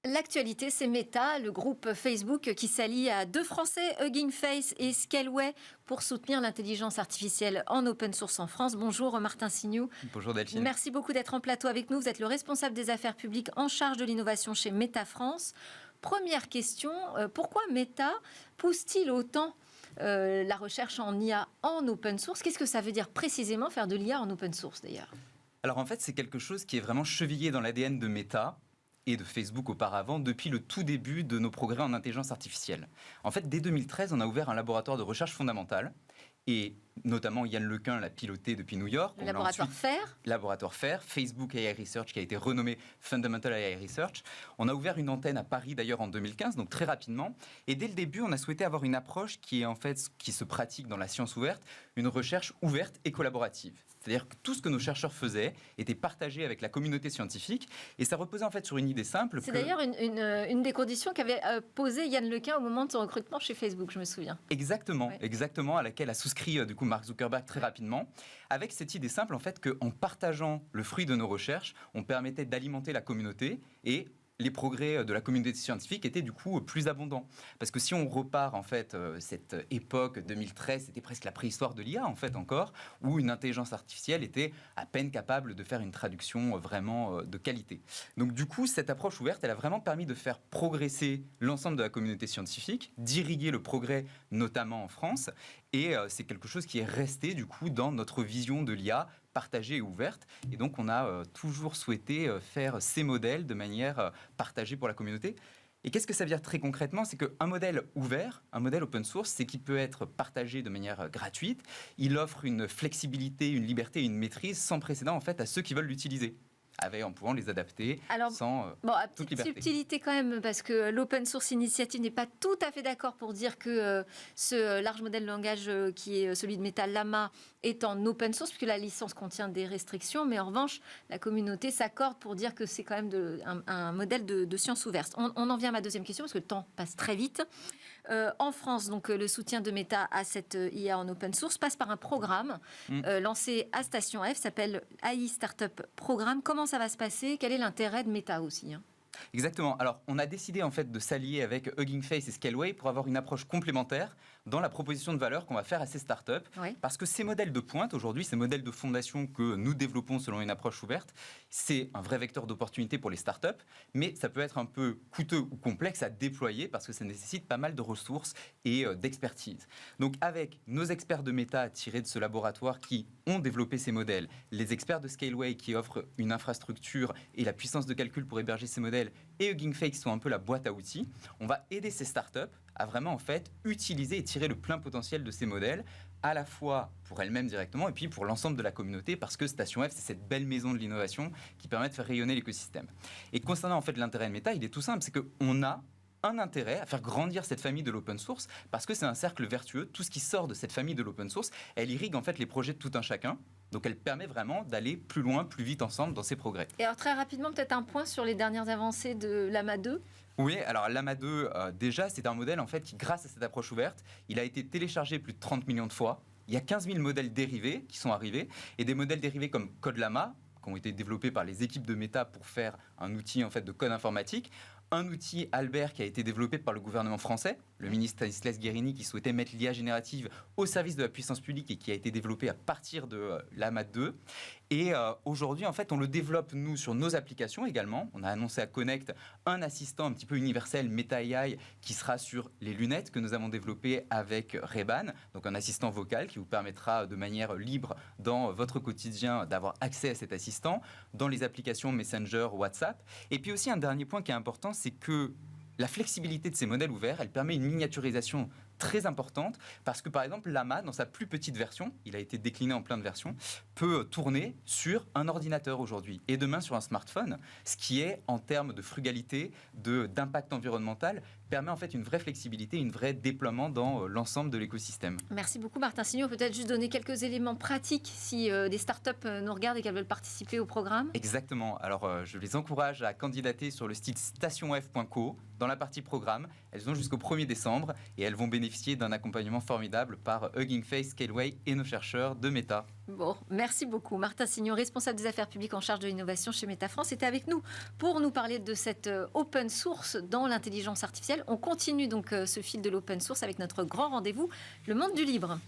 L'actualité, c'est Meta, le groupe Facebook qui s'allie à deux Français, Hugging Face et Scaleway, pour soutenir l'intelligence artificielle en open source en France. Bonjour Martin Signoux. Bonjour Delphine. Merci beaucoup d'être en plateau avec nous. Vous êtes le responsable des affaires publiques en charge de l'innovation chez Meta France. Première question, pourquoi Meta pousse-t-il autant la recherche en IA en open source? Qu'est-ce que ça veut dire précisément faire de l'IA en open source d'ailleurs? Alors en fait, c'est quelque chose qui est vraiment chevillé dans l'ADN de Meta et de Facebook auparavant, depuis le tout début de nos progrès en intelligence artificielle. En fait, dès 2013, on a ouvert un laboratoire de recherche fondamentale, et notamment Yann Lequin l'a piloté depuis New York. Le laboratoire FAIR. Laboratoire FAIR, Facebook AI Research, qui a été renommé Fundamental AI Research. On a ouvert une antenne à Paris d'ailleurs en 2015, donc très rapidement. Et dès le début, on a souhaité avoir une approche qui est en fait, qui se pratique dans la science ouverte, une recherche ouverte et collaborative. C'est-à-dire que tout ce que nos chercheurs faisaient était partagé avec la communauté scientifique, et ça reposait en fait sur une idée simple. C'est d'ailleurs une des conditions qu'avait posé Yann Lequin au moment de son recrutement chez Facebook, je me souviens. Exactement, ouais. Exactement, à laquelle a souscrit du coup Mark Zuckerberg très rapidement, avec cette idée simple en fait qu'en partageant le fruit de nos recherches, on permettait d'alimenter la communauté, et les progrès de la communauté scientifique étaient du coup plus abondants. Parce que si on repart en fait, cette époque 2013, c'était presque la préhistoire de l'IA en fait encore, où une intelligence artificielle était à peine capable de faire une traduction vraiment de qualité. Donc du coup, cette approche ouverte, elle a vraiment permis de faire progresser l'ensemble de la communauté scientifique, d'irriguer le progrès notamment en France, et c'est quelque chose qui est resté du coup dans notre vision de l'IA partagée et ouverte. Et donc, on a toujours souhaité faire ces modèles de manière partagée pour la communauté. Et qu'est-ce que ça veut dire très concrètement? C'est qu'un modèle ouvert, un modèle open source, c'est qu'il peut être partagé de manière gratuite. Il offre une flexibilité, une liberté et une maîtrise sans précédent en fait à ceux qui veulent l'utiliser, en pouvant les adapter sans toute liberté. Subtilité quand même, parce que l'Open Source Initiative n'est pas tout à fait d'accord pour dire que ce large modèle de langage qui est celui de Meta, Llama, est en open source, puisque la licence contient des restrictions, mais en revanche, la communauté s'accorde pour dire que c'est quand même un modèle de science ouverte. On en vient à ma deuxième question, parce que le temps passe très vite. En France, donc, le soutien de Meta à cette IA en open source passe par un programme lancé à Station F, s'appelle AI Startup Programme. Comment ça va se passer? Quel est l'intérêt de Meta aussi? Exactement. Alors, on a décidé en fait de s'allier avec Hugging Face et Scaleway pour avoir une approche complémentaire dans la proposition de valeur qu'on va faire à ces startups. Oui. Parce que ces modèles de pointe, aujourd'hui, ces modèles de fondation que nous développons selon une approche ouverte, c'est un vrai vecteur d'opportunité pour les startups, mais ça peut être un peu coûteux ou complexe à déployer parce que ça nécessite pas mal de ressources et d'expertise. Donc, avec nos experts de Meta tirés de ce laboratoire qui ont développé ces modèles, les experts de Scaleway qui offrent une infrastructure et la puissance de calcul pour héberger ces modèles, et Hugging Face sont un peu la boîte à outils, on va aider ces startups à vraiment en fait utiliser et tirer le plein potentiel de ces modèles, à la fois pour elles-mêmes directement et puis pour l'ensemble de la communauté, parce que Station F, c'est cette belle maison de l'innovation qui permet de faire rayonner l'écosystème. Et concernant en fait l'intérêt de Meta, il est tout simple, c'est qu'on a un intérêt à faire grandir cette famille de l'open source, parce que c'est un cercle vertueux. Tout ce qui sort de cette famille de l'open source, elle irrigue en fait les projets de tout un chacun. Donc elle permet vraiment d'aller plus loin, plus vite ensemble dans ces progrès. Et alors très rapidement, peut-être un point sur les dernières avancées de Llama 2. Oui, alors Llama 2, déjà, c'est un modèle en fait qui, grâce à cette approche ouverte, il a été téléchargé plus de 30 millions de fois. Il y a 15 000 modèles dérivés qui sont arrivés, et des modèles dérivés comme CodeLlama, qui ont été développés par les équipes de Meta pour faire un outil en fait de code informatique. Un outil Albert qui a été développé par le gouvernement français, le ministre Stanislas Guerini qui souhaitait mettre l'IA générative au service de la puissance publique et qui a été développé à partir de Llama 2. Et aujourd'hui, en fait, on le développe, nous, sur nos applications également. On a annoncé à Connect un assistant un petit peu universel, Meta AI, qui sera sur les lunettes que nous avons développées avec Ray-Ban. Donc un assistant vocal qui vous permettra de manière libre dans votre quotidien d'avoir accès à cet assistant, dans les applications Messenger, WhatsApp. Et puis aussi un dernier point qui est important, c'est que la flexibilité de ces modèles ouverts, elle permet une miniaturisation très importante, parce que par exemple Llama, dans sa plus petite version, il a été décliné en plein de versions, peut tourner sur un ordinateur aujourd'hui et demain sur un smartphone, ce qui est en termes de frugalité, d'impact environnemental, permet en fait une vraie flexibilité, une vraie déploiement dans l'ensemble de l'écosystème. Merci beaucoup Martin Signoux. Peut-être juste donner quelques éléments pratiques si des startups nous regardent et qu'elles veulent participer au programme. Exactement. Alors je les encourage à candidater sur le site stationf.co dans la partie programme. Elles ont jusqu'au 1er décembre et elles vont bénéficier bénéficié d'un accompagnement formidable par Hugging Face, Scaleway et nos chercheurs de Meta. Bon, merci beaucoup. Martin Signon, responsable des affaires publiques en charge de l'innovation chez Meta France, était avec nous pour nous parler de cette open source dans l'intelligence artificielle. On continue donc ce fil de l'open source avec notre grand rendez-vous, le monde du libre.